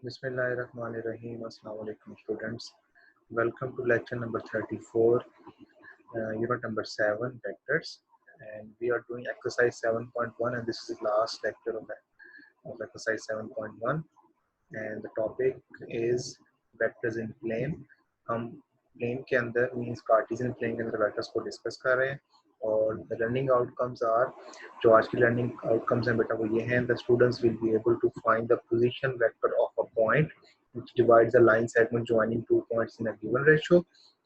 Bismillahirrahmanirrahim. Assalamu alaikum students. Welcome to lecture number 34, unit number 7, vectors. And we are doing exercise 7.1 and this is the last lecture of exercise 7.1. And the topic is vectors in plane. हम plane के अंदर means Cartesian plane के अंदर vectors को discuss कर रहे हैं और the learning outcomes are जो आज की learning outcomes हैं बेटा वो ये हैं the students will be able to find the position vector of a point which divides the line segment joining two points in a given ratio,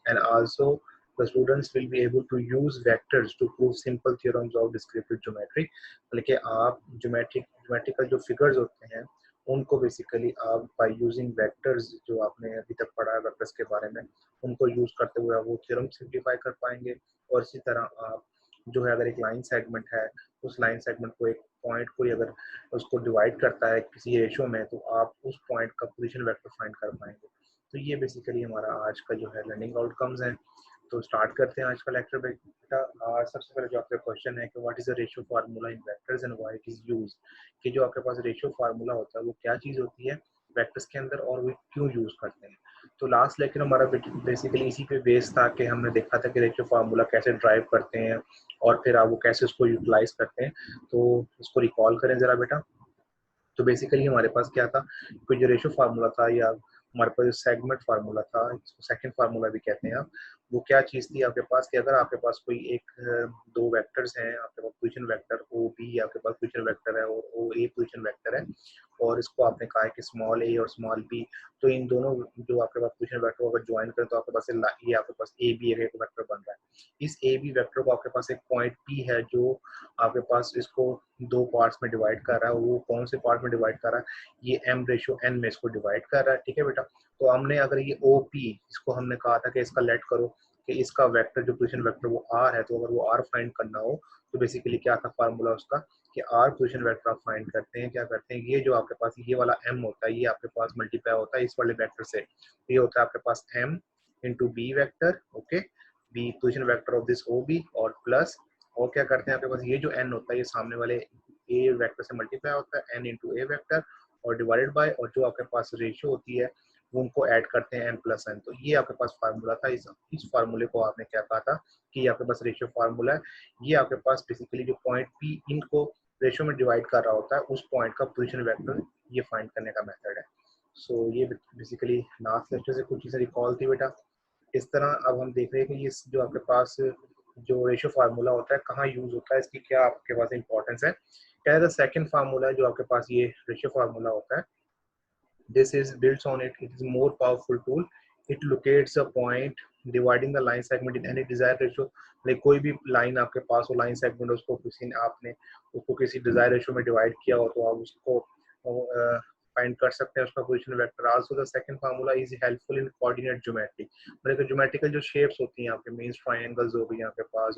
and also the students will be able to use vectors to prove simple theorems of descriptive geometry. मतलब कि आप geometrical जो figures होते हैं उनको basically आप by using vectors जो आपने अभी तक पढ़ा है वेक्टर्स के बारे में उनको यूज करते हुए आप वो थ्योरम सिंप्लीफाई कर पाएंगे। और इसी तरह आप जो है अगर एक लाइन सेगमेंट है उस लाइन सेगमेंट को एक पॉइंट को अगर उसको डिवाइड करता है किसी रेशियो में तो आप उस पॉइंट का पोजीशन वेक्टर फाइंड कर पाएंगे। तो ये बेसिकली हमारा आज का जो है लर्निंग आउटकम्स हैं। तो स्टार्ट करते हैं आज का लेक्चर बेटा। सबसे पहले जो आपका क्वेश्चन है कि what is the ratio formula in vectors and why it is used, कि जो आपके पास रेशियो फार्मूला होता है वो क्या चीज़ होती है वेक्टर्स के अंदर और वो क्यों यूज करते हैं। तो लास्ट लेक्चर हमारा बेसिकली इसी पे बेस था कि हमने देखा था कि रेशियो फार्मूला कैसे ड्राइव करते हैं और फिर आप वो कैसे उसको यूटिलाइज करते हैं। तो इसको रिकॉल करें ज़रा बेटा। तो बेसिकली हमारे पास क्या था, कोई जो रेशियो फार्मूला था या हमारे पास जो सेगमेंट फार्मूला था, इसको सेकंड फार्मूला भी कहते हैं आप, वो क्या चीज़ थी आपके पास कि अगर आपके पास कोई एक दो वेक्टर्स हैं, आपके पास पोजीशन वेक्टर ओ बी आपके पास पोजीशन वेक्टर है और ओ ए पोजीशन वेक्टर है और इसको आपने कहा है कि स्मॉल ए और स्मॉल बी, तो इन दोनों जो आपके पास पोजीशन वेक्टर को अगर ज्वाइन करें तो आपके पास ये आपके पास ए बी एक वेक्टर बन रहा है। इस ए बी वेक्टर को आपके पास एक पॉइंट पी है जो आपके पास इसको दो पार्ट्स में डिवाइड कर रहा है। वो कौन से पार्ट में डिवाइड कर रहा है, ये m रेशियो n में इसको डिवाइड कर रहा है। ठीक है बेटा। तो हमने अगर ये OP इसको हमने कहा था कि इसका लेट करो कि इसका वेक्टर जो पोजीशन वेक्टर वो r है, तो अगर वो r फाइंड करना हो तो बेसिकली क्या था फार्मूला उसका कि r पोजीशन वेक्टर आप फाइंड करते हैं, क्या करते हैं, ये जो आपके पास ये वाला m होता है ये आपके पास मल्टीप्लाई होता है इस वाले वेक्टर से। ये होता है आपके पास m into B vector, okay, B position vector of this OB और प्लस और क्या करते हैं आपके पास ये जो n होता है ये सामने वाले a वेक्टर से मल्टीप्लाई होता है n इंटू ए वेक्टर और डिवाइडेड बाय और जो आपके पास रेशियो होती है वो उनको ऐड करते हैं m प्लस n। तो ये आपके पास फार्मूला था। इस फार्मूले को आपने क्या कहा था कि ये आपके पास रेशियो फार्मूला है। ये आपके पास बेसिकली जो पॉइंट p इनको रेशियो में डिवाइड कर रहा होता है उस पॉइंट का पोजीशन वेक्टर ये फाइंड करने का मेथड है। सो ये बेसिकली लास्ट लेक्चर से कुछ चीज़ें रिकॉल थी बेटा। इस तरह अब हम देख रहे हैं कि ये जो आपके पास जो रेशियो फार्मूला होता है कहाँ यूज होता है, इसकी क्या आपके पास इंपॉर्टेंस है। क्या है सेकंड फार्मूला है जो आपके पास ये रेशियो फार्मूला होता है, this is built on it is more powerful tool. It locates a point dividing the line segment in any desired ratio। like कोई भी लाइन आपके पास हो लाइन सेगमेंट उसको किसी ने आपने उसको किसी डिजायर रेशियो में डिवाइड किया हो तो आप उसको फाइंड कर सकते हैं उसका position vector. Also the second formula is helpful in coordinate geometry. मतलब ज्योमेट्रिकल जो शेप्स होती हैं आपके मींस ट्रायंगल्स हो गए आपके पास,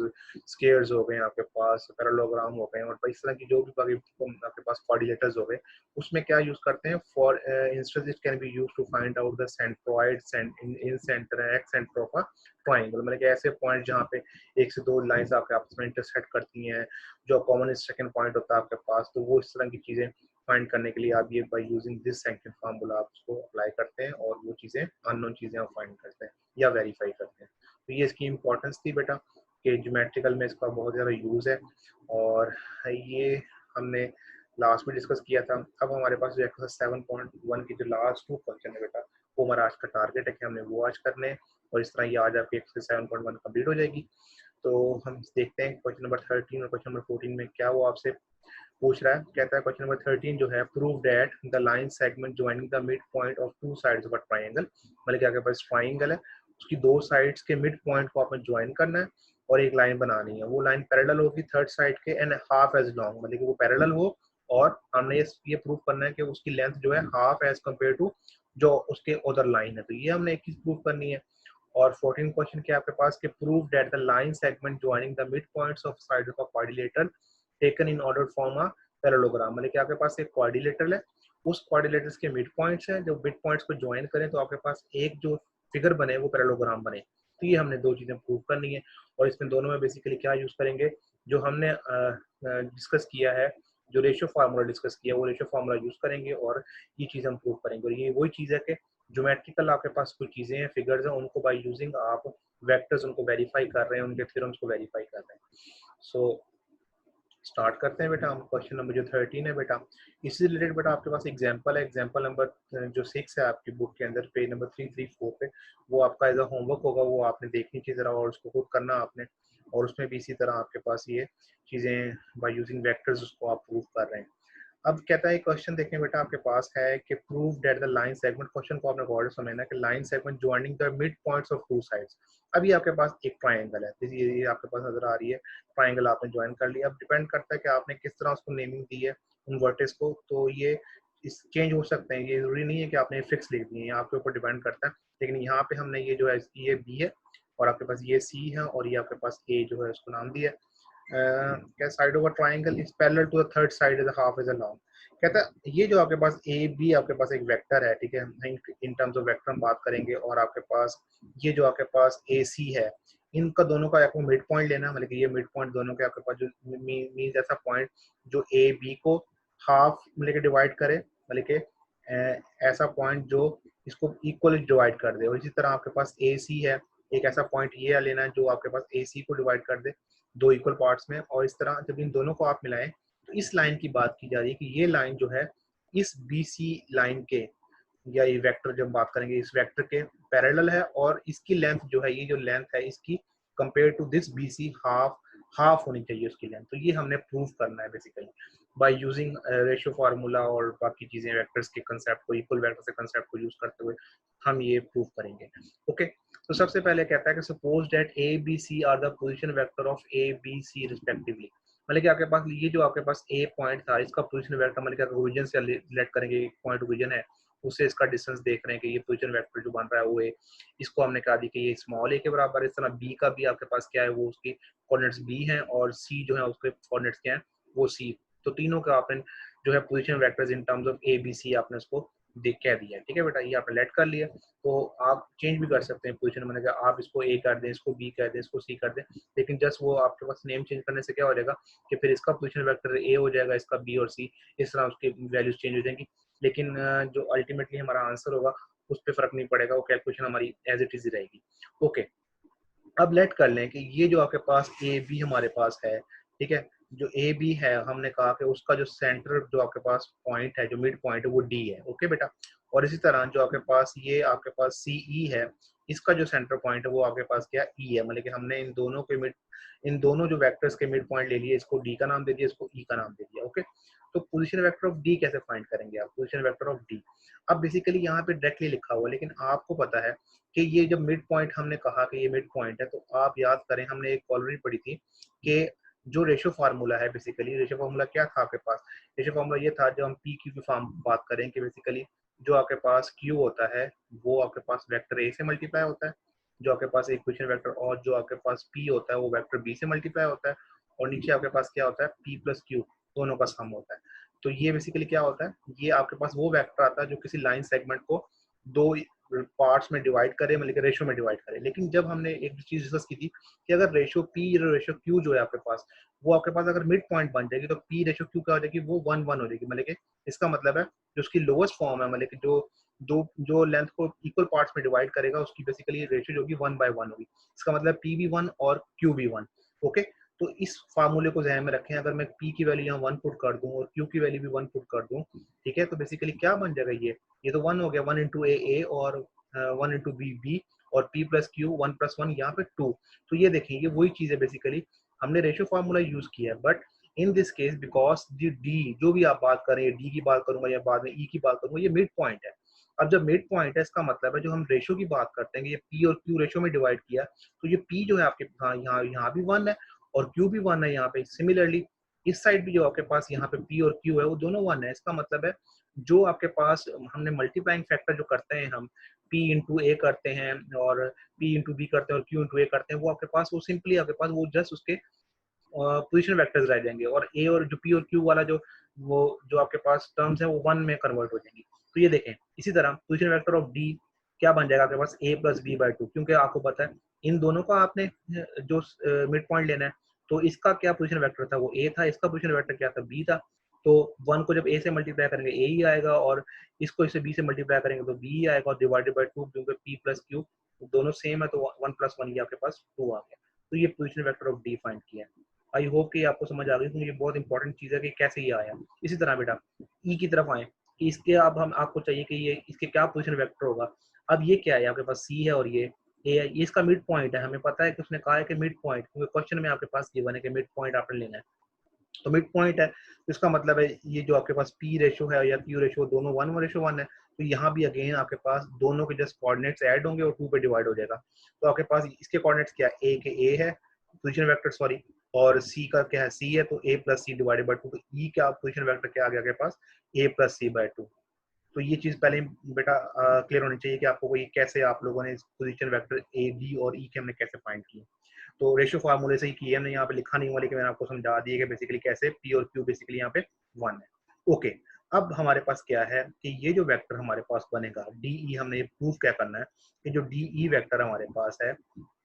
स्क्वायर्स हो गए आपके पास, पैरेललोग्राम हो गए और इस तरह की जो भी आपके पास कोऑर्डिनेटर्स हो गए उसमें क्या यूज करते हैं। For instance it can be use to find out the centroid in centre X centre of a triangle. मतलब कि ऐसे पॉइंट जहाँ पे एक से दो लाइंस आपके आपस में इंटरसेक्ट करती हैं जो कॉमन सेकंड पॉइंट होता है आपके पास, तो वो इस तरह की चीजें फाइंड करने के लिए आप ये by using this second formula आप उसको अप्लाई करते हैं और वो चीजें अननोन चीजें आप फाइंड करते हैं या वेरीफाई करते हैं। तो ये इसकी इंपॉर्टेंस थी बेटा कि ज्योमेट्रिकल में इसका बहुत ज़्यादा यूज़ है और ये हमने लास्ट में डिस्कस किया था। अब हमारे पास जो एक्सरसाइज 7.1 की जो लास्ट टू क्वेश्चन है बेटा वो हमारा आज का टारगेट है कि हमने वो आज करने हैं और इस तरह ये आज आपकी एक्सरसाइज 7.1 कंप्लीट हो जाएगी। तो हम देखते हैं क्वेश्चन नंबर 13 और क्वेश्चन नंबर 14 में क्या वो आपसे पूछ रहा है। कहता है क्वेश्चन नंबर 13 जो है prove that the line segment joining the mid point of two sides of a triangle. मतलब क्या आपके पास ट्रायंगल है उसकी दो साइड्स के मिड पॉइंट को आपने ज्वाइन करना है और एक लाइन बनानी है। वो लाइन पैरेलल होगी थर्ड साइड के एंड हाफ एज लॉन्ग, मतलब कि वो पैरेलल हो और हमने ये प्रूव करना है कि उसकी लेंथ जो है हाफ एज कम्पेयर टू जो उसके उधर लाइन है। तो ये हमने एक चीज प्रूव करनी है। और 14 क्वेश्चन क्या आपके पास कि prove that the line segment joining the mid points of side of a quadrilateral taken in order form a parallelogram. मतलब कि आपके पास एक क्वाड्रिलेटरल है उस क्वाड्रिलेटर्स के मिड पॉइंट्स हैं, जो मिड पॉइंट्स को ज्वाइन करें तो आपके पास एक जो फिगर बने वो पैरेललोग्राम बने। तो ये हमने दो चीजें प्रूव करनी है और इसमें दोनों में बेसिकली क्या यूज करेंगे जो हमने डिस्कस किया है जो रेशियो फार्मूला डिस्कस किया वो रेशियो फार्मूला यूज करेंगे और ये चीज़ हम प्रूव करेंगे। और ये वही चीज़ है कि ज्योमेट्रिकल आपके पास कुछ चीज़ें हैं, फिगर्स हैं, उनको बाय यूजिंग आप वेक्टर्स उनको वेरीफाई कर रहे हैं, उनके थ्योरम्स को वेरीफाई कर रहे हैं। सो स्टार्ट करते हैं बेटा। हम क्वेश्चन नंबर जो 13 है बेटा, इससे रिलेटेड बेटा आपके पास एग्जांपल है, एग्जांपल नंबर जो 6 है आपकी बुक के अंदर, पेज नंबर 334 पे, वो आपका एज अ होमवर्क होगा, वो आपने देखनी चाहिए जरा और उसको खुद करना आपने। और उसमें भी इसी तरह आपके पास ये चीज़ें बाय यूजिंग वेक्टर्स उसको आप प्रूव कर रहे हैं। अब कहता है क्वेश्चन देखें बेटा, आपके पास है कि prove that the line segment, question को आपने गौर से समझना है कि line segment joining the mid points of two sides. अभी आपके पास एक ट्रायंगल है, ये आपके पास नजर आ रही है, ट्रायंगल आपने ज्वाइन कर लिया। अब डिपेंड करता है कि आपने किस तरह उसको नेमिंग दी है उन वर्टेक्स को, तो ये इस चेंज हो सकते हैं, ये जरूरी नहीं है कि आपने फिक्स लिख दिए हैं, आपके ऊपर डिपेंड करता है। लेकिन यहाँ पे हमने ये जो है ये बी है और आपके पास ये सी है और ये आपके पास ए जो है उसको नाम दिया है। क्या side of a triangle is parallel to the third side is half is long. कहता है ये जो आपके पास ए बी आपके पास एक वेक्टर है, ठीक है, इन टर्म्स ऑफ वेक्टर हम बात करेंगे। और आपके पास ये जो आपके पास ए सी है, इनका दोनों का आपको मिड पॉइंट लेना है, मतलब कि ये मिड पॉइंट दोनों के आपके पास जो मीन ऐसा पॉइंट जो ए बी को हाफ मतलब कि डिवाइड करे, मतलब कि ऐसा पॉइंट जो इसको इक्वली डिवाइड कर दे। और इसी तरह आपके पास ए सी है, एक ऐसा पॉइंट ये लेना है जो आपके पास ए सी को डिवाइड कर दे दो इक्वल पार्ट्स में। और इस तरह जब इन दोनों को आप मिलाएं तो इस लाइन की बात की जा रही है कि ये लाइन जो है इस बी सी लाइन के, या ये वेक्टर जब बात करेंगे इस वेक्टर के पैरेलल है, और इसकी लेंथ जो है, ये जो लेंथ है इसकी compare to this B C half half होनी चाहिए उसकी लेंथ। तो ये हमने प्रूव करना है basically by using ratio formula और बाकी चीजें, वेक्टर्स के कंसेप्ट को, इक्वल वेक्टर के कंसेप्ट को यूज करते हुए हम ये प्रूव करेंगे। ओके, तो सबसे पहले कहता है कि suppose that A B C are the position vector of A B C respectively. मतलब कि आपके पास ये जो आपके पास ए पॉइंट था, इसका पोजीशन वेक्टर मतलब कि ओरिजिन से रिलेट करेंगे, एक पॉइंट ओरिजिन है उससे इसका डिस्टेंस देख रहे हैं कि ये पोजीशन वेक्टर जो बन रहा है वो ए, इसको हमने कहा दी कि ये स्मॉल ए के बराबर है। इस तरह बी का भी आपके पास क्या है, वो उसकी कोऑर्डिनेट्स बी हैं, और सी जो है उसके कोऑर्डिनेट्स क्या है, वो सी। तो तीनों का आपने जो है position vectors in terms of A B C आपने उसको देख कह दिया है। ठीक है बेटा, ये आपने लेट कर लिया। तो आप चेंज भी कर सकते हैं पोजीशन, मैंने कहा आप इसको ए कर दें, इसको बी कर दें, इसको सी कर दें, लेकिन जस्ट वो आपके पास नेम चेंज करने से क्या हो जाएगा कि फिर इसका पोजीशन वेक्टर ए हो जाएगा, इसका बी और सी, इस तरह उसकी वैल्यूज चेंज हो जाएंगी। लेकिन जो अल्टीमेटली हमारा आंसर होगा उस पर फर्क नहीं पड़ेगा, वो कैलकुलेशन हमारी एज इट इज रहेगी। ओके, अब लेट कर लें कि ये जो आपके पास ए बी हमारे पास है, ठीक है, जो ए बी है हमने कहा कि उसका जो सेंटर जो आपके पास पॉइंट है, जो मिड पॉइंट है वो डी है। ओके बेटा, और इसी तरह जो आपके पास ये आपके पास सी ई है, इसका जो सेंटर पॉइंट है वो आपके पास क्या ई है। मतलब कि हमने इन दोनों जो वेक्टर्स के मिड पॉइंट ले लिए, इसको डी का नाम दे दिया, इसको ई का नाम दे दिया। ओके, तो पोजीशन वेक्टर ऑफ डी कैसे फाइंड करेंगे आप, पोजीशन वेक्टर ऑफ डी। अब बेसिकली यहाँ पे डायरेक्टली लिखा हुआ, लेकिन आपको पता है कि ये जब मिड पॉइंट हमने कहा कि ये मिड पॉइंट है, तो आप याद करें हमने एक ऑलरेडी पढ़ी थी कि जो रेशियो फार्मूला है, बेसिकली रेशियो फार्मूला क्या था आपके पास, रेशियो फार्मूला ये था, जब हम पी क्यू की फॉर्म बात करें कि बेसिकली जो आपके पास क्यू होता है वो आपके पास वेक्टर ए से मल्टीप्लाई होता है, जो आपके पास एक पोजीशन वेक्टर, और जो आपके पास पी होता है वो वेक्टर बी से मल्टीप्लाई होता है, और नीचे आपके पास क्या होता है, पी प्लस क्यू दोनों का सम होता है। तो ये बेसिकली क्या होता है, ये आपके पास वो वेक्टर आता है जो किसी लाइन सेगमेंट को दो पार्ट्स में डिवाइड करे, मतलब रेशियो में डिवाइड करे। लेकिन जब हमने एक चीज डिस्कस की थी कि अगर रेशियो पी और रेशियो क्यू जो है आपके पास, वो आपके पास अगर मिड पॉइंट बन जाएगी तो पी रेशियो क्यू क्या हो जाएगी, वो 1:1 हो जाएगी। मतलब कि इसका मतलब है जो उसकी लोएस्ट फॉर्म है, मतलब कि जो लेंथ को इक्वल पार्ट्स में डिवाइड करेगा उसकी बेसिकली रेशियो जो होगी 1:1 होगी। इसका मतलब पी भी 1 और क्यू भी 1। ओके, तो इस फार्मूले को ध्यान में रखें, अगर मैं पी की वैल्यू यहाँ 1 पुट कर दूं और क्यू की वैल्यू भी 1 पुट कर दूं, ठीक है, तो बेसिकली क्या बन जाएगा, ये तो 1 हो गया, 1 इंटू ए और 1 इंटू बी बी, और p प्लस क्यू 1 प्लस 1 यहाँ पे 2। तो ये देखिए ये वही चीज है, बेसिकली हमने रेशियो फार्मूला यूज किया है, but in this case because D जो भी आप बात करें, डी की बात करूंगा या बाद में ई की बात करूंगा, ये मिड पॉइंट है। अब जब मिड पॉइंट है इसका मतलब है जो हम रेशियो की बात करते हैं, ये पी और क्यू रेशियो में डिवाइड किया, तो ये पी जो है आपके यहाँ भी 1 है और क्यू भी 1 है यहाँ पे। सिमिलरली इस साइड भी जो आपके पास यहाँ पे पी और क्यू है वो दोनों 1 है। इसका मतलब है जो आपके पास हमने मल्टीप्लाइंग फैक्टर जो करते हैं हम p इंटू ए करते हैं और p इंटू बी करते हैं और q इंटू ए करते हैं, वो आपके पास वो सिंपली आपके पास वो जस्ट उसके पोजीशन वेक्टर्स रह जाएंगे, और a और जो p और q वाला जो आपके पास टर्म्स है वो 1 में कन्वर्ट हो जाएंगी। तो ये देखें इसी तरह पोजीशन वेक्टर ऑफ d क्या बन जाएगा आपके पास a प्लस बी बाई 2, क्योंकि आपको पता है इन दोनों का आपने जो मिड पॉइंट लेना है, तो इसका क्या पोजीशन वेक्टर था, वो a था, इसका पोजीशन वेक्टर क्या था, b था। तो 1 को जब a से मल्टीप्लाई करेंगे a ही आएगा, और इसको इसे b से मल्टीप्लाई करेंगे तो b ही आएगा, और डिवाइडेड बाय 2 क्योंकि p प्लस q दोनों सेम है तो 1 प्लस 1 ये आपके पास 2 आ गया। तो ये position vector of d find किया। आई होप कि आपको समझ आ गई, क्योंकि ये बहुत इंपॉर्टेंट चीज़ है कि कैसे ये आया। इसी तरह बेटा e की तरफ आए कि इसके अब हम आपको चाहिए कि ये इसके क्या पोजीशन वेक्टर होगा। अब ये क्या है, आपके पास c है और ये a है, ये इसका मिड पॉइंट है। हमें पता है कि उसने कहा है कि मिड पॉइंट, क्योंकि क्वेश्चन में आपके पास गिवन है कि मिड पॉइंट आपने लेना है, तो मिड पॉइंट है तो इसका मतलब है ये जो आपके पास p रेशो है या q रेशो दोनों 1:1 है, तो यहाँ भी अगेन आपके पास दोनों के जस्ट कोऑर्डिनेट्स ऐड होंगे और 2 पे डिवाइड हो जाएगा। तो आपके पास इसके कोऑर्डिनेट्स क्या है, a के a है पोजीशन वेक्टर सॉरी, और c का क्या है c है, तो a plus C divided by 2, तो e का पोजीशन वेक्टर क्या आ गया आपके पास a प्लस सी बाई 2। तो ये चीज पहले बेटा क्लियर होनी चाहिए कि आपको ये कैसे आप लोगों ने पोजीशन वेक्टर a b और e के हमने कैसे फाइंड किए। तो रेशियो फार्मूले से ही किए, हमने यहाँ पे लिखा नहीं हुआ लेकिन मैंने आपको समझा दिया कि बेसिकली कैसे p और q बेसिकली यहाँ पे 1 है। ओके, अब हमारे पास क्या है कि ये जो वेक्टर हमारे पास बनेगा DE, हमने ये प्रूफ क्या करना है कि जो DE वेक्टर हमारे पास है,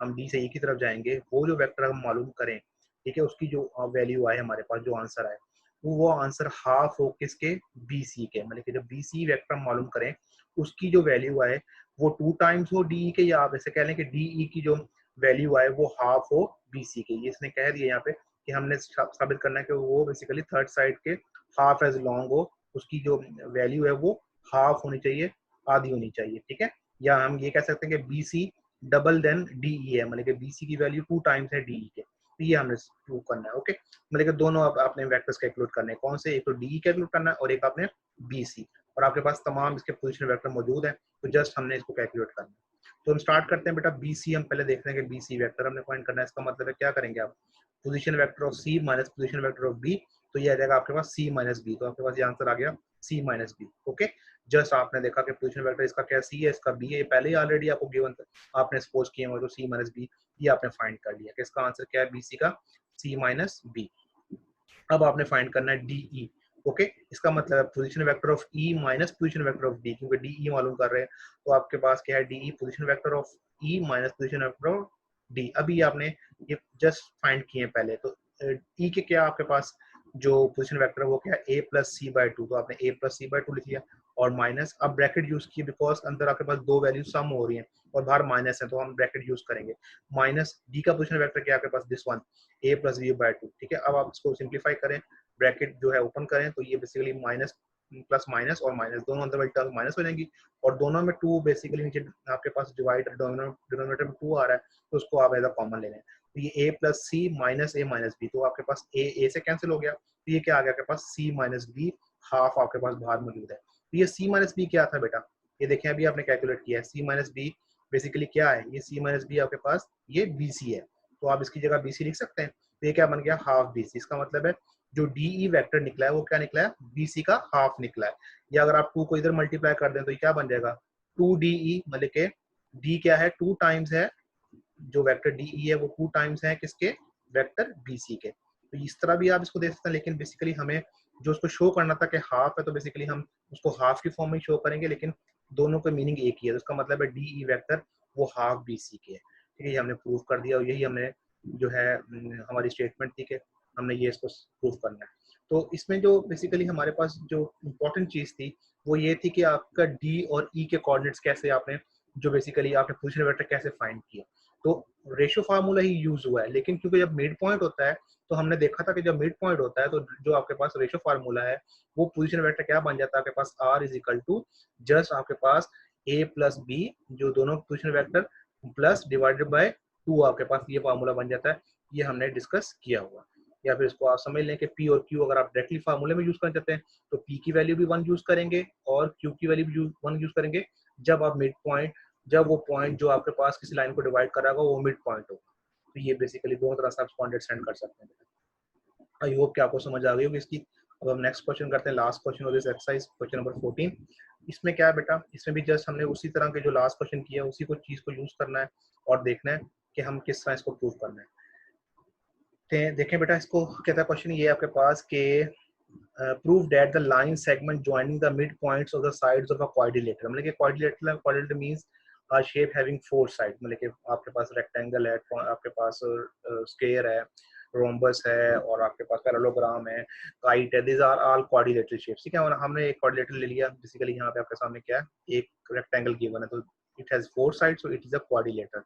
हम D से E की तरफ जाएंगे, वो जो वेक्टर हम मालूम करें, ठीक है, उसकी जो वैल्यू आए हमारे पास, जो आंसर आए, वो आंसर हाफ हो किसके BC के, मतलब कि जब BC वेक्टर हम मालूम करें उसकी जो वैल्यू आए वो 2 टाइम्स हो DE के, या आप ऐसे कह लें कि DE की जो वैल्यू आए वो हाफ हो BC के। ये इसने कह दिया यहाँ पे कि हमने साबित करना है कि वो बेसिकली थर्ड साइड के हाफ एज लॉन्ग हो, उसकी जो वैल्यू है वो हाफ होनी चाहिए, आधी होनी चाहिए, ठीक है। या हम ये कह सकते हैं कि BC डबल देन DE है, मतलब कि BC की वैल्यू 2 टाइम्स है DE के। तो ये हमने प्रूव करना है। ओके, मतलब कि दोनों आपने वेक्टर्स कैलकुलेट करने हैं, कौन से, एक तो DE कैलकुलेट करना है और एक आपने BC, और आपके पास तमाम इसके पोजीशन वेक्टर मौजूद है, तो जस्ट हमने इसको कैलकुलेट करना है। तो हम स्टार्ट करते हैं बेटा BC, हम पहले देख रहे हैं कि BC वेक्टर हमने फाइंड करना है। इसका मतलब है क्या करेंगे आप, position vector of C minus position vector of B, तो ये आ जाएगा आपके पास C माइनस B, तो आपके पास ये आंसर आ गया C minus B। Okay, just आपने देखा कि पोजीशन वेक्टर इसका क्या C है, इसका B है, ये पहले ही ऑलरेडी आपको गिवन था, आपने सपोज किए हुए, तो C माइनस B ये आपने फाइंड कर लिया कि इसका आंसर क्या है BC का C माइनस B। अब आपने फाइंड करना है DE। ओके, इसका मतलब है position vector of E minus position vector of D, क्योंकि DE मालूम कर रहे हैं, तो आपके पास क्या है DE position vector of E minus position vector of D। अभी आपने ये जस्ट फाइंड किए पहले, तो E के क्या आपके पास जो पोजीशन वेक्टर है वो क्या है A प्लस सी बाई 2, तो आपने A प्लस सी बाई 2 लिख लिया, और माइनस, अब ब्रैकेट यूज किए बिकॉज अंदर आपके पास दो वैल्यू सम हो रही हैं और बाहर माइनस है, तो हम ब्रैकेट यूज करेंगे। माइनस D का पोजीशन वेक्टर क्या है आपके पास, this one A plus B by 2, ठीक है। अब आप इसको सिंप्लीफाई करें, ब्रैकेट जो है ओपन करें, तो ये बेसिकली माइनस प्लस माइनस और माइनस दोनों अंदर वाली टर्म माइनस हो जाएंगी, और दोनों में 2 बेसिकली नीचे आपके पास डिवाइड डिनोमिनेटर में 2 आ रहा है, तो उसको आप एज अ कॉमन ले लें, तो ये A plus C minus A minus B, तो आपके पास A से कैंसिल हो गया, तो ये क्या आ गया आपके पास C माइनस बी, हाफ आपके पास बाहर मौजूद है। तो ये C माइनस बी क्या था बेटा, ये देखें अभी आपने कैलकुलेट किया है, C माइनस बी बेसिकली क्या है, ये C माइनस बी आपके पास ये BC है, तो आप इसकी जगह BC लिख सकते हैं, तो ये क्या बन गया हाफ BC। इसका मतलब है जो DE वेक्टर निकला है वो क्या निकला है, BC का हाफ निकला है। या अगर आप 2 को इधर मल्टीप्लाई कर दें तो ये क्या बन जाएगा 2DE, मतलब के D क्या है 2 टाइम्स है, जो वेक्टर DE है वो 2 टाइम्स है किसके, वेक्टर BC के। तो इस तरह भी आप इसको देख सकते हैं, लेकिन बेसिकली हमें जो उसको शो करना था कि हाफ है, तो बेसिकली हम उसको हाफ की फॉर्म में शो करेंगे, लेकिन दोनों का मीनिंग एक ही है, तो इसका मतलब है DE वेक्टर वो हाफ BC के है, ठीक है। ये हमने प्रूव कर दिया, और यही हमने जो है हमारी स्टेटमेंट थी कि हमने ये इसको प्रूव करना है। तो इसमें जो बेसिकली हमारे पास जो इम्पोर्टेंट चीज थी वो ये थी कि आपका D और E के कोऑर्डिनेट्स कैसे आपने, जो बेसिकली आपने पोजीशन वेक्टर कैसे फाइंड किया, तो रेशियो फार्मूला ही यूज हुआ है। लेकिन क्योंकि जब मिड पॉइंट होता है, तो हमने देखा था कि जब मिड पॉइंट होता है तो जो आपके पास रेशियो फार्मूला है वो पोजीशन वेक्टर क्या बन जाता है आपके पास, R is equal to just आपके पास A प्लस B, जो दोनों position vector plus divided by 2 आपके पास ये फार्मूला बन जाता है। ये हमने डिस्कस किया हुआ, या फिर इसको आप समझ लें कि P और Q अगर आप डायरेक्टली फार्मूले में यूज करना चाहते हैं तो P की वैल्यू भी 1 यूज करेंगे और Q की वैल्यू भी 1 यूज करेंगे, जब आप मिड पॉइंट, जब वो पॉइंट जो आपके पास किसी लाइन को डिवाइड कर रहा होगा वो मिड पॉइंट होगा। तो ये बेसिकली दोनों तरह से आप कॉन्टेक्ट सेंड कर सकते हैं। आई होप कि आपको समझ आ गई होगी इसकी। अब हम नेक्स्ट क्वेश्चन करते हैं, last question of this exercise, question number 14। इसमें क्या है बेटा, इसमें भी जस्ट हमने उसी तरह के जो लास्ट क्वेश्चन किया उसी को चीज को यूज करना है और देखना है कि हम किस तरह इसको प्रूव करना है। देखें बेटा, इसको कहता है क्वेश्चन ये आपके पास के prove that the line segment joining the midpoints of the sides of a quadrilateral, मतलब कि quadrilateral means a shape having 4 sides, मतलब कि आपके पास रेक्टेंगल है, आपके पास स्क्वायर है, रोम्बस है और आपके पास पैरेललोग्राम है, काइट है, these are all quadrilateral shapes, ठीक है। और हमने एक क्वाड्रिलेटरल ले लिया, बेसिकली यहाँ पे आपके सामने क्या है, एक रेक्टेंगल गिवन है, तो it has 4 sides, so it is a quadrilateral.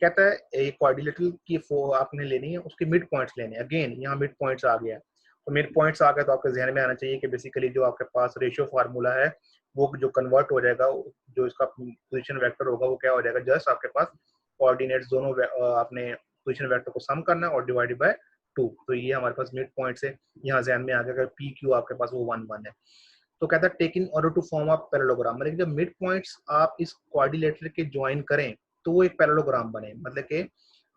कहता है एक क्वाड्रिलेटरल की आपने लेनी है, उसके मिड पॉइंट्स लेने हैं। अगेन यहाँ मिड पॉइंट्स आ गया है, तो मिड पॉइंट्स आ गए तो आपके जहन में आना चाहिए कि बेसिकली जो आपके पास रेशियो फार्मूला है वो जो कन्वर्ट हो जाएगा, जो इसका पोजीशन वेक्टर होगा वो क्या हो जाएगा, जस्ट आपके पास कोऑर्डिनेट्स दोनों आपने पोजीशन वेक्टर को सम करना है और डिवाइडेड बाय 2, तो ये हमारे पास मिड पॉइंट्स है। यहाँ जहन में आ गया, अगर पी क्यू आपके पास वो 1 1 है, तो कहता है take in order to form a parallelogram, मतलब जब मिड पॉइंट्स आप इस क्वाड्रिलेटरल के ज्वाइन करें तो वो एक पैरेललोग्राम बने, मतलब कि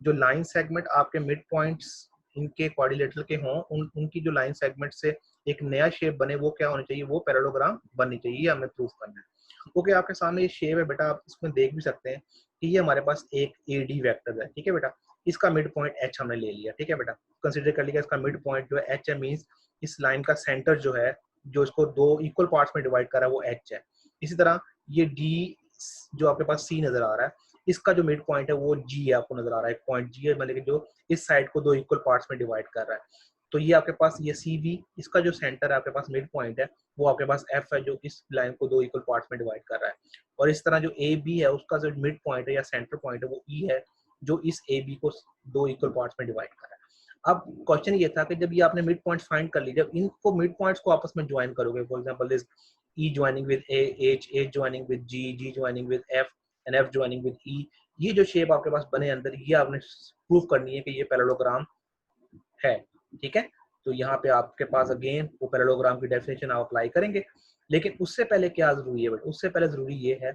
जो लाइन सेगमेंट आपके मिड पॉइंट्स इनके क्वाड्रिलेटरल के हों, उनकी जो लाइन सेगमेंट से एक नया शेप बने, वो क्या होना चाहिए, वो पैरेललोग्राम बननी चाहिए, हमें प्रूफ करना है। ओके, आपके सामने ये शेप है बेटा, आप इसमें देख भी सकते हैं कि ये हमारे पास एक एडी वेक्टर है, ठीक है बेटा। इसका मिड पॉइंट एच हमने ले लिया, ठीक है बेटा, कंसिडर कर लिया इसका मिड पॉइंट जो है एच है, मींस इस लाइन का सेंटर जो है, जो इसको दो इक्वल पार्ट्स में डिवाइड कर रहा है, वो एच है। इसी तरह ये डी जो आपके पास सी नजर आ रहा है, इसका जो मिड पॉइंट है वो जी है, आपको नजर आ रहा है, एक पॉइंट जी है, मतलब कि जो इस साइड को दो इक्वल पार्ट्स में डिवाइड कर रहा है। तो ये आपके पास ये सी बी, इसका जो सेंटर है आपके पास मिड पॉइंट है, वो आपके पास एफ है, जो इस लाइन को दो इक्वल पार्ट्स में डिवाइड कर रहा है। और इस तरह जो ए बी है, उसका जो मिड पॉइंट है या सेंटर पॉइंट है, वो ई है, जो इस ए बी को दो इक्वल पार्ट्स में डिवाइड कर रहा है। अब क्वेश्चन ये था कि जब ये आपने मिड पॉइंट फाइंड कर ली, जब इनको मिड पॉइंट्स को आपस में ज्वाइन करोगे, for example this E joining with A, H joining with G, G joining with F and F joining with E, ये जो शेप आपके पास बने अंदर, ये आपने प्रूव करनी है कि ये पैरेललोग्राम है, ठीक है। तो यहाँ पे आपके पास अगेन वो पैरेललोग्राम की डेफिनेशन आप अप्लाई करेंगे, लेकिन उससे पहले क्या जरूरी है बेटा, उससे पहले जरूरी ये है,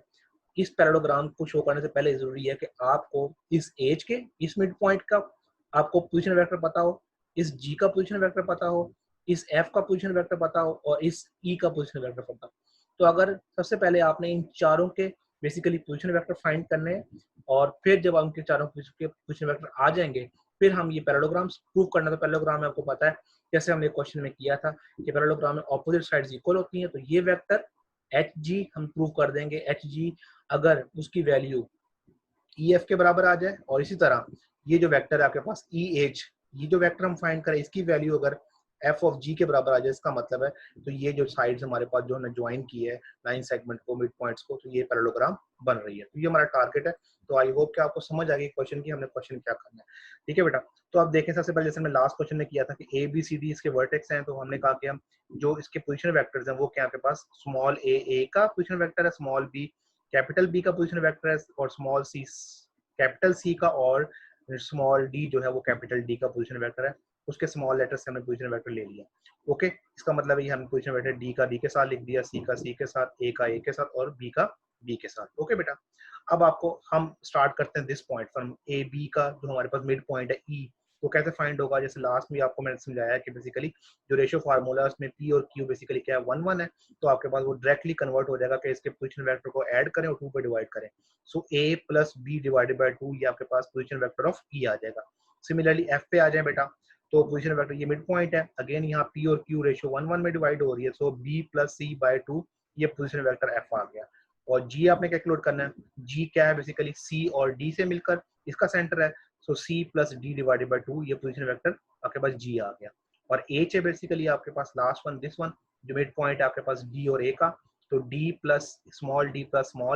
इस पैरेललोग्राम को शो करने से पहले जरूरी है कि आपको इस एज के इस मिड पॉइंट का आपको पोजीशन वेक्टर पता हो, इस जी का पोजीशन वेक्टर पता हो, इस एफ का पोजीशन वेक्टर पता हो और इस ई का पोजीशन वेक्टर पता हो। तो अगर सबसे पहले आपने इन चारों के बेसिकली पोजीशन वेक्टर फाइंड करने हैं, और फिर जब उनके चारों के पोजीशन वेक्टर आ जाएंगे, फिर हम ये पैरेललोग्राम प्रूव करना। तो पैरेललोग्राम में आपको पता है, जैसे हमने क्वेश्चन में किया था कि पैरेललोग्राम में ऑपोजिट साइड्स इक्वल होती हैं, तो ये वेक्टर एच जी हम प्रूव कर देंगे, एच जी अगर उसकी वैल्यू ई एफ के बराबर आ जाए, और इसी तरह ये जो वेक्टर है आपके पास ई एच, ये जो वेक्टर हम फाइंड करें, इसकी वैल्यू अगर एफ ऑफ जी के बराबर आ जाए, इसका मतलब है तो ये जो साइड्स हमारे पास जो हमने ज्वाइन की है लाइन सेगमेंट को, मिड पॉइंट्स को, तो ये पैरेललोग्राम बन रही है। तो ये हमारा टारगेट है। तो आई होप कि आपको समझ आ गई क्वेश्चन की हमने क्वेश्चन क्या करना है, ठीक है बेटा। तो आप देखें, सबसे पहले जैसे हमने लास्ट क्वेश्चन में किया था कि ए बी सी डी इसके वर्टेक्स हैं, तो हमने कहा कि हम जो इसके पोजीशन वेक्टर्स हैं वो क्या आपके पास स्मॉल ए का पोजीशन वेक्टर है, स्मॉल बी कैपिटल बी का पोजीशन वेक्टर है, और स्मॉल सी कैपिटल सी का, और स्मॉल डी जो है वो कैपिटल डी का पोजीशन वेक्टर है। उसके स्मॉल लेटर से हमने पोजीशन वेक्टर ले लिया। ओके, इसका मतलब ये हमने पोजीशन वेक्टर डी का डी के साथ लिख दिया, सी का सी के साथ, ए का ए के साथ और बी का बी के साथ। ओके बेटा, अब आपको हम स्टार्ट करते हैं this point from A B का, जो हमारे पास मिड पॉइंट है ई, वो कैसे फाइंड होगा। जैसे लास्ट में आपको मैंने समझाया कि बेसिकली जो रेशियो फार्मूला है उसमें पी और क्यू बेसिकली क्या है 1 1 है, तो आपके पास वो डायरेक्टली कन्वर्ट हो जाएगा कि इसके पोजीशन वेक्टर को ऐड करें और 2 पे डिवाइड करें। So a plus B divided by 2, ये आपके पास पोजीशन वेक्टर ऑफ ई आ जाएगा। सिमिलरली एफ पे आ जाए बेटा, तो पोजीशन वेक्टर ये मिड पॉइंट है, अगेन यहाँ पी और क्यू रेशियो 1 1 में डिवाइड हो रही है, so B plus C by 2, ये पोजीशन वेक्टर एफ आ गया। और जी आपने कैलकुलेट करना है, जी क्या है बेसिकली सी और डी से मिलकर इसका सेंटर है, so C plus D divided by 2, ये पोजीशन वेक्टर आपके पास जी आ गया। और एच है बेसिकली आपके पास लास्ट वन, दिस वन, जो मिड पॉइंट है आपके पास डी और ए का, तो डी प्लस स्मॉल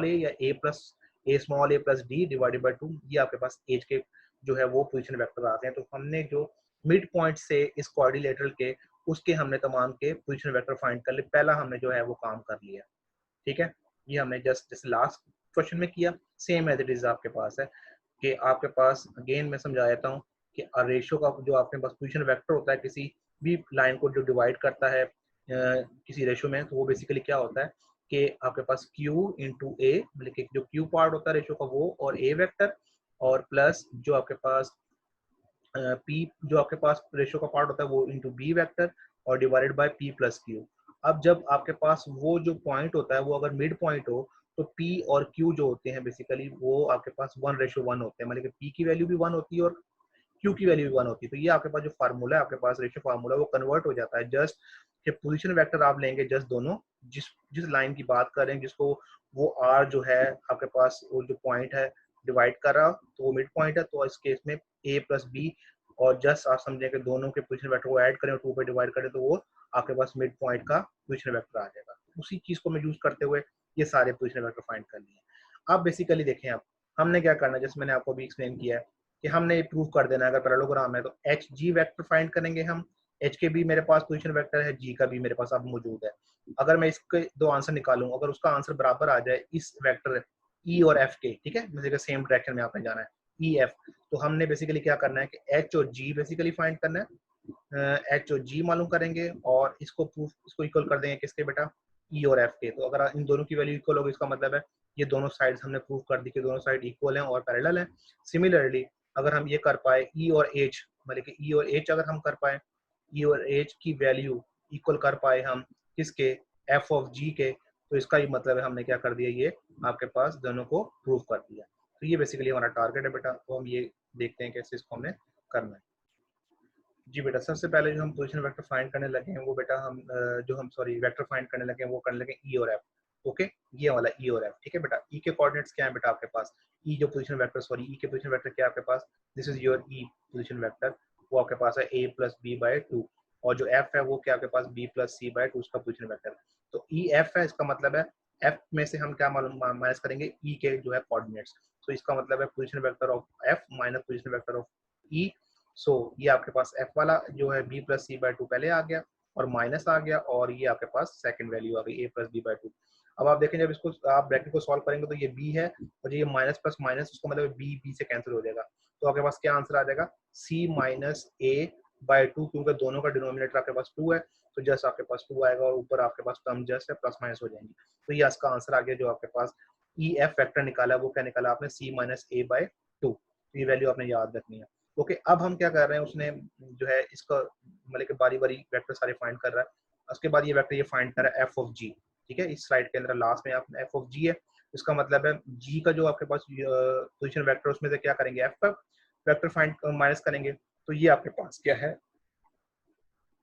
ए, या A plus A small A plus D divided by 2, ये आपके पास एच के जो है वो पोजीशन वेक्टर आते हैं। तो हमने जो मिड पॉइंट से इस क्वाड्रिलेटरल के, उसके हमने तमाम के पोजीशन वेक्टर फाइंड कर लिए, पहला हमने जो है वो काम कर लिया, ठीक है। ये हमने जस्ट जैसे लास्ट क्वेश्चन में किया, सेम एज इट इज आपके पास है कि आपके पास अगेन मैं समझा देता हूँ कि रेशियो का जो आपके पास पोजीशन वेक्टर होता है किसी भी लाइन को जो डिवाइड करता है किसी रेशियो में, तो वो बेसिकली क्या होता है कि आपके पास Q इंटू ए, मतलब कि जो Q पार्ट होता है रेशियो का वो, और A वेक्टर, और प्लस जो आपके पास P जो आपके पास रेशियो का पार्ट होता है वो इंटू बी वेक्टर, और divided by P plus Q. अब जब आपके पास वो जो पॉइंट होता है वो अगर मिड पॉइंट हो, तो P और Q जो होते हैं बेसिकली वो आपके पास 1:1 होते हैं, मतलब कि P की वैल्यू भी 1 होती है और Q की वैल्यू भी 1 होती है। तो ये आपके पास जो फार्मूला है, आपके पास रेशियो फार्मूला, वो कन्वर्ट हो जाता है जस्ट कि पोजीशन वेक्टर आप लेंगे जस्ट दोनों, जिस जिस लाइन की बात कर रहे हैं, जिसको वो R जो है आपके पास वो जो पॉइंट है डिवाइड कर रहा, तो वो मिड पॉइंट है, तो इस केस में A प्लस बी और जस्ट आप समझें कि दोनों के पोजीशन वेक्टर को ऐड करें और 2 पे डिवाइड करें तो वो आपके पास मिड पॉइंट का पोजीशन वेक्टर आ जाएगा। उसी चीज को मैं यूज करते हुए ये सारे पोजीशन वेक्टर फाइंड कर लिए। अब बेसिकली देखें आप हमने क्या करना है, जैसे मैंने आपको भी एक्सप्लेन किया है कि हमने ये प्रूव कर देना है, अगर पैरेललोग्राम है तो एच जी वेक्टर फाइंड करेंगे हम। एच के भी मेरे पास पोजीशन वेक्टर है, जी का भी मेरे पास अब मौजूद है। अगर मैं इसके दो आंसर निकालूं, अगर उसका आंसर बराबर आ जाए इस वेक्टर ई और एफ के, ठीक है, मुझे सेम डायरेक्शन में आपने जाना है ई एफ, तो हमने बेसिकली क्या करना है कि एच और जी बेसिकली फाइंड करना है। एच और जी मालूम करेंगे और इसको इक्वल कर देंगे किसके बेटा, ई और एफ के। तो अगर इन दोनों की वैल्यू इक्वल होगी इसका मतलब है ये दोनों साइड्स हमने प्रूव कर दी कि दोनों साइड इक्वल हैं और पैरेलल हैं। सिमिलरली अगर हम ये कर पाए ई और एच, मतलब कि ई और एच अगर हम कर पाए, ई और एच की वैल्यू इक्वल कर पाए हम किसके, एफ ऑफ जी के, तो इसका ही मतलब है हमने क्या कर दिया, ये आपके पास दोनों को प्रूव कर दिया। तो ये बेसिकली हमारा टारगेट है बेटा। तो हम ये देखते हैं कैसे इसको हमने करना है। जी बेटा, सबसे पहले जो हम पोजीशन वेक्टर फाइंड करने लगे हैं वो बेटा हम वेक्टर फाइंड करने लगे हैं वो करने लगे ई और एफ। ओके, ये वाला ई और एफ, ठीक है बेटा। ई के कोऑर्डिनेट्स क्या है बेटा आपके पास, ई जो पोजीशन वेक्टर ई के पोजीशन वेक्टर क्या है आपके पास, this is your E position vector, वो आपके पास है a plus B by two, और जो एफ है वो क्या आपके पास b plus C by two उसका पोजीशन वेक्टर। तो ई एफ है, इसका मतलब है एफ में से हम क्या मालूम माइनस करेंगे ई के जो है कोऑर्डिनेट्स। तो इसका मतलब है position vector of F minus position vector of E. So ये आपके पास f वाला जो है b plus C by two पहले आ गया और माइनस आ गया, और ये आपके पास सेकंड वैल्यू आ गई a plus B by two. अब आप देखें जब इसको आप ब्रैकेट को सॉल्व करेंगे तो ये b है और ये माइनस प्लस माइनस, उसका मतलब b से कैंसिल हो जाएगा। तो आपके पास क्या आंसर आ जाएगा, c minus a by two, क्योंकि दोनों का डिनोमिनेटर आपके पास 2 है तो जस्ट आपके पास 2 आएगा और ऊपर आपके पास टर्म जस्ट है प्लस माइनस हो जाएंगी। तो ये इसका आंसर आ गया जो आपके पास ई एफ फैक्टर निकाला वो क्या निकाला आपने, c minus a by two. ये वैल्यू आपने याद रखनी है। ओके, अब हम क्या कर रहे हैं, उसने जो है इसका मतलब कि बारी बारी वेक्टर सारे फाइंड कर रहा है। उसके बाद ये वेक्टर ये फाइंड कर रहा है एफ ऑफ जी, ठीक है। इस स्लाइड के अंदर लास्ट में आप एफ ऑफ जी है, इसका मतलब है जी का जो आपके पास पोजीशन वेक्टर उसमें से क्या करेंगे, एफ का वेक्टर फाइंड माइनस करेंगे। तो ये आपके पास क्या है,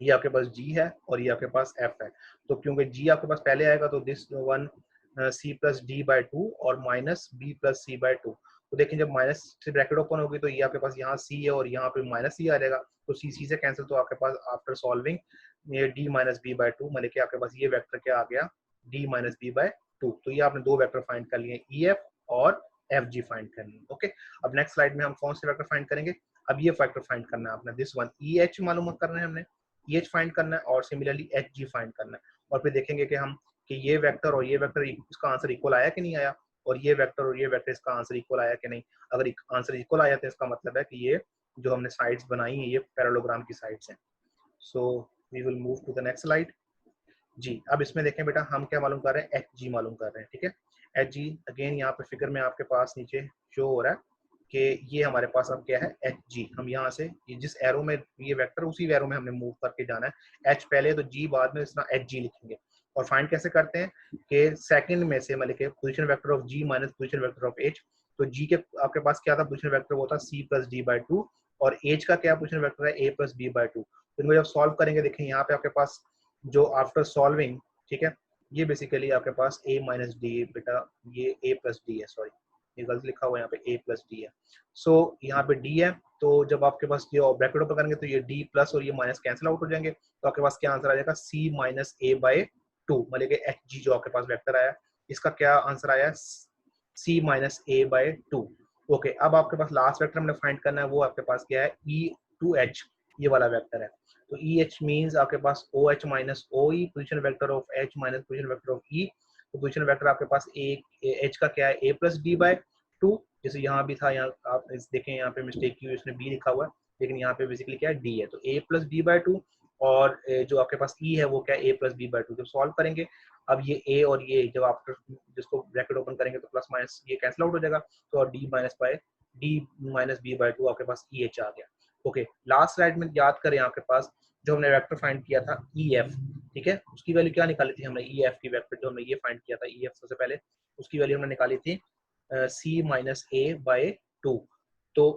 ये आपके पास जी है और ये आपके पास एफ है। तो क्योंकि जी आपके पास पहले आएगा तो this one C plus D by two और minus B plus C by two. तो देखें जब माइनस से ब्रैकेट ओपन होगी तो ये आपके पास यहाँ सी है और यहाँ पे माइनस सी आ जाएगा, तो सी से कैंसिल। तो आपके पास आफ्टर सॉल्विंग ये D minus B by two, मतलब कि आपके पास ये वेक्टर क्या आ गया, D minus B by two. तो ये आपने दो वेक्टर फाइंड कर लिए, ई एफ और एफ जी फाइंड कर लिए। ओके, अब नेक्स्ट स्लाइड में हम कौन से वेक्टर फाइंड करेंगे, अब ये वेक्टर फाइंड करना है आपने, दिस वन ई एच मालूम करना है हमने, एच फाइंड करना है और सिमिलरली एच जी फाइंड करना है। और फिर देखेंगे कि हम कि ये वेक्टर और ये वेक्टर इसका आंसर इक्वल आया कि नहीं आया, और ये वेक्टर और ये वेक्टर इसका आंसर इक्वल आया कि नहीं। अगर आंसर इक्वल आया तो इसका मतलब है कि ये जो हमने साइड्स बनाई हैं ये पैरेललोग्राम की साइड्स हैं। So we will move to the next slide. जी, अब इसमें देखें बेटा हम क्या मालूम कर रहे हैं, एच जी मालूम कर रहे हैं, ठीक है। एच जी अगेन यहाँ पे फिगर में आपके पास नीचे शो हो रहा है कि ये हमारे पास अब क्या है, एच जी। हम यहाँ से जिस एरो में ये वेक्टर उसी एरो में हमने मूव करके जाना है, एच पहले तो जी बाद में, इस तरह एच जी लिखेंगे। और फाइंड कैसे करते हैं कि सेकंड में से मतलब कि position vector of G minus position vector of H. तो जी के आपके पास क्या था पोजीशन वेक्टर, वो था C plus D by two, और एच का क्या पोजीशन वेक्टर है, A plus B by two. तो इनको जब सॉल्व करेंगे देखें यहाँ पे आपके पास जो आफ्टर सॉल्विंग, ठीक है, ये बेसिकली आपके पास a माइनस डी बेटा, ये a प्लस डी है, सॉरी ये गलत लिखा हुआ है, यहाँ पे a प्लस डी है। सो यहाँ पे d है, तो जब आपके पास ये ब्रैकेट ओपन करेंगे तो ये d प्लस और ये माइनस कैंसिल आउट हो जाएंगे, तो आपके पास क्या आंसर आ जाएगा, c minus a by two, मतलब कि एच जी जो आपके पास वेक्टर आया इसका क्या आंसर आया, c minus a by two. Okay, अब आपके पास लास्ट वेक्टर हमने फाइंड करना है, वो आपके पास क्या है, e टू h, ये वाला वेक्टर है। तो ई एच मीन्स आपके पास O H minus O E, position vector of H minus position vector of E. तो पोजिशन वेक्टर आपके पास एच का क्या है, A plus B by two, जैसे यहाँ भी था, यहाँ आप देखें यहाँ पे मिस्टेक की हुई, उसने बी लिखा हुआ है लेकिन यहाँ पे बेसिकली क्या है, डी है। तो ए प्लस बी बाई टू, और जो आपके पास ई है वो क्या है, A plus B by to. जब सॉल्व करेंगे अब ये ए और ये जब आफ्टर जिसको ब्रैकेट ओपन करेंगे तो प्लस माइनस ये कैंसिल आउट हो जाएगा, तो D minus by D minus B by two आपके पास ई एच आ गया। ओके, लास्ट स्लाइड में याद करें आपके पास जो हमने वेक्टर फाइंड किया था ई एफ, ठीक है, उसकी वैल्यू क्या निकाली थी हमने, ई एफ की वेक्टर जो हमने ये फाइंड किया था ई एफ सबसे पहले, उसकी वैल्यू हमने निकाली थी सी माइनस ए बाई टू। तो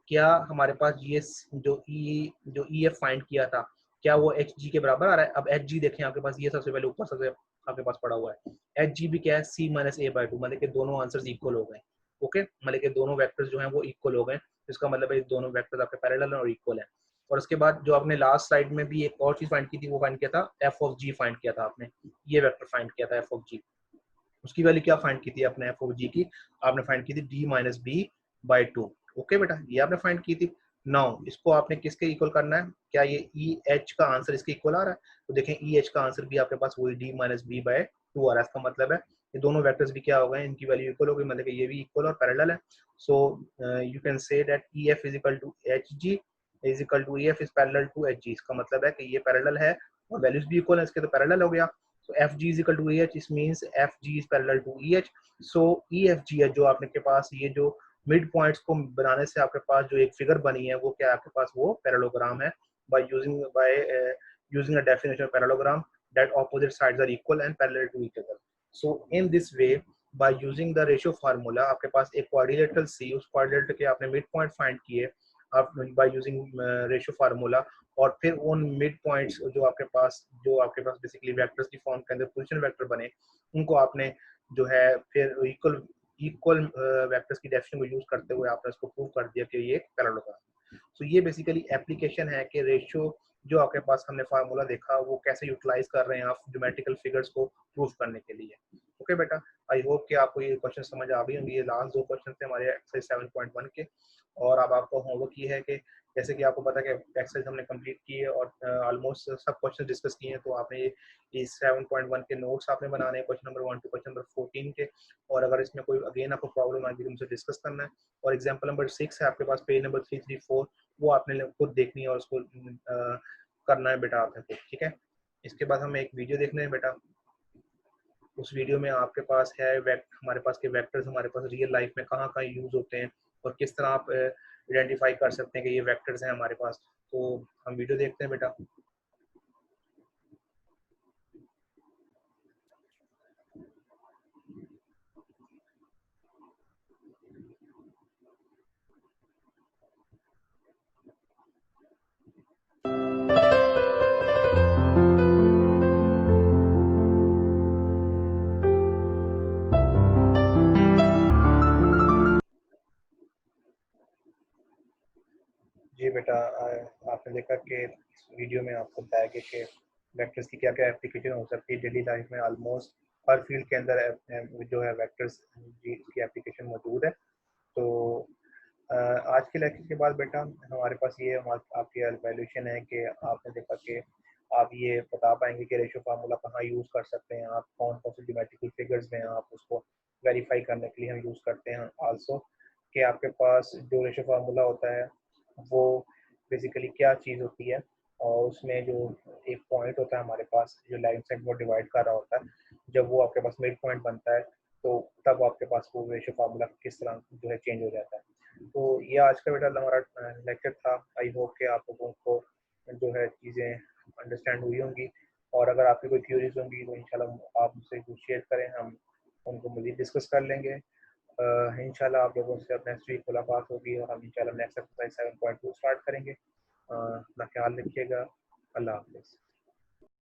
क्या हमारे पास ये जो ई एफ फाइंड किया था क्या वो एच जी के बराबर आ रहा है। अब एच जी देखें आपके पास ये सबसे पहले ऊपर सबसे आपके पास पड़ा हुआ है, एच जी भी क्या है, सी माइनस ए बाई टू, मतलब कि दोनों आंसर्स इक्वल हो गए। ओके, मतलब कि दोनों वेक्टर्स जो हैं वो इक्वल हो गए, इसका मतलब है ये दोनों वेक्टर्स आपके पैरेलल और इक्वल हैं। और उसके बाद जो आपने लास्ट स्लाइड में भी एक और चीज फाइंड की थी, वो फाइंड किया था एफ ऑफ जी फाइंड किया था आपने, ये वेक्टर फाइंड किया था एफ ऑफ जी। उसकी वैल्यू क्या फाइंड की थी आपने एफ ऑफ जी की, आपने फाइंड की थी D minus B by two. Okay बेटा, ये आपने फाइंड की थी। नाउ इसको आपने किसके इक्वल करना है, क्या ये ई एच का आंसर इसके इक्वल आ रहा है, तो देखें ई एच का आंसर भी आपके पास वही D minus B by two आ रहा है। इसका मतलब है ये दोनों वेक्टर्स भी क्या हो गए, इनकी वैल्यू इक्वल हो गई, मतलब कि ये भी इक्वल और पैरेलल है। So you can say that E F is equal to H G is equal to E F is parallel to H G. इसका मतलब है कि ये पैरेलल है और वैल्यूज भी इक्वल है इसके, तो पैरेलल हो गया। So FG is equal to EH, this means FG is parallel to EH. So EFG है जो आपने के पास ये जो मिड पॉइंट्स को बनाने से आपके पास जो एक फिगर बनी है वो क्या है आपके पास, वो पैरेललोग्राम है। by using a definition of parallelogram that opposite sides are equal and parallel to each other. So in this way by using the ratio formula आपके पास एक quadrilateral C, उस quadrilateral के आपने मिड पॉइंट फाइंड किए आप by using ratio formula, और फिर उन मिड पॉइंट्स जो आपके पास बेसिकली वेक्टर्स की फॉर्म के अंदर पोजीशन वेक्टर बने, उनको आपने जो है फिर इक्वल इक्वल वेक्टर्स की डेफिनेशन को यूज करते हुए आपने इसको प्रूव कर दिया कि ये पैरेललोग्राम है। सो ये बेसिकली एप्लीकेशन है कि रेशियो जो आपके पास हमने फार्मूला देखा वो कैसे यूटिलाइज कर रहे हैं आप ज्योमेट्रिकल फिगर्स को प्रूव करने के लिए। ओके बेटा, आई होप कि आपको ये क्वेश्चन समझ आ गई होंगे। ये लास्ट दो क्वेश्चन थे हमारे एक्सरसाइज 7.1 के, और अब आपको होमवर्क ये है कि जैसे कि आपको पता है कि एक्सरसाइज हमने कंप्लीट की है और ऑलमोस्ट सब क्वेश्चन डिस्कस किए हैं, तो आपने ये 7.1 के नोट्स आपने बनाने हैं question number 1 to question number 14 के। और अगर इसमें कोई अगेन आपको प्रॉब्लम आएगी तो मुझसे डिस्कस करना है। और एग्जाम्पल नंबर 6 है आपके पास, पेज नंबर 334, वो आपने खुद देखनी है और उसको करना है बेटा आपने खुद, ठीक है। इसके बाद हमें एक वीडियो देखना है बेटा, उस वीडियो में आपके पास है हमारे पास के वेक्टर्स हमारे पास रियल लाइफ में कहाँ कहाँ यूज होते हैं और किस तरह आप आइडेंटिफाई कर सकते हैं कि ये वेक्टर्स हैं हमारे पास। तो हम वीडियो देखते हैं बेटा। जी बेटा, आपने देखा कि इस वीडियो में आपको बताया गया कि वेक्टर्स की क्या क्या एप्लीकेशन हो सकती है डेली लाइफ में। ऑलमोस्ट हर फील्ड के अंदर जो है वेक्टर्स की एप्लीकेशन मौजूद है। तो आज के लेक्चर के बाद बेटा हमारे पास ये आपकी एवेल्यूशन है कि आपने देखा कि आप ये बता पाएंगे कि रेशो फार्मूला कहाँ यूज़ कर सकते हैं, आप कौन कौन से ज्योमेट्रिकल फिगर्स में आप उसको वेरीफाई करने के लिए हम यूज़ करते हैं। आल्सो कि आपके पास जो रेशो फार्मूला होता है वो बेसिकली क्या चीज़ होती है, और उसमें जो एक पॉइंट होता है हमारे पास जो लाइन सेगमेंट को डिवाइड कर रहा होता है, जब वो आपके पास मिड पॉइंट बनता है तो तब आपके पास वो रेशो फार्मूला किस तरह जो है चेंज हो जाता है। तो ये आज का बेटा हमारा लेक्चर था। आई होप कि आप लोगों को जो है चीज़ें अंडरस्टैंड हुई होंगी, और अगर आपकी कोई थ्योरीज होंगी तो इंशाल्लाह आप मुझसे कुछ शेयर करें, हम उनको मज़ीद डिस्कस कर लेंगे। इंशाल्लाह आप लोगों से अब नेक्स्ट वीक मुलाकात होगी और हम इंशाल्लाह नेक्स्ट एक्सरसाइज 7.2 स्टार्ट करेंगे। अपना ख्याल रखिएगा। अल्लाह हाफिज़।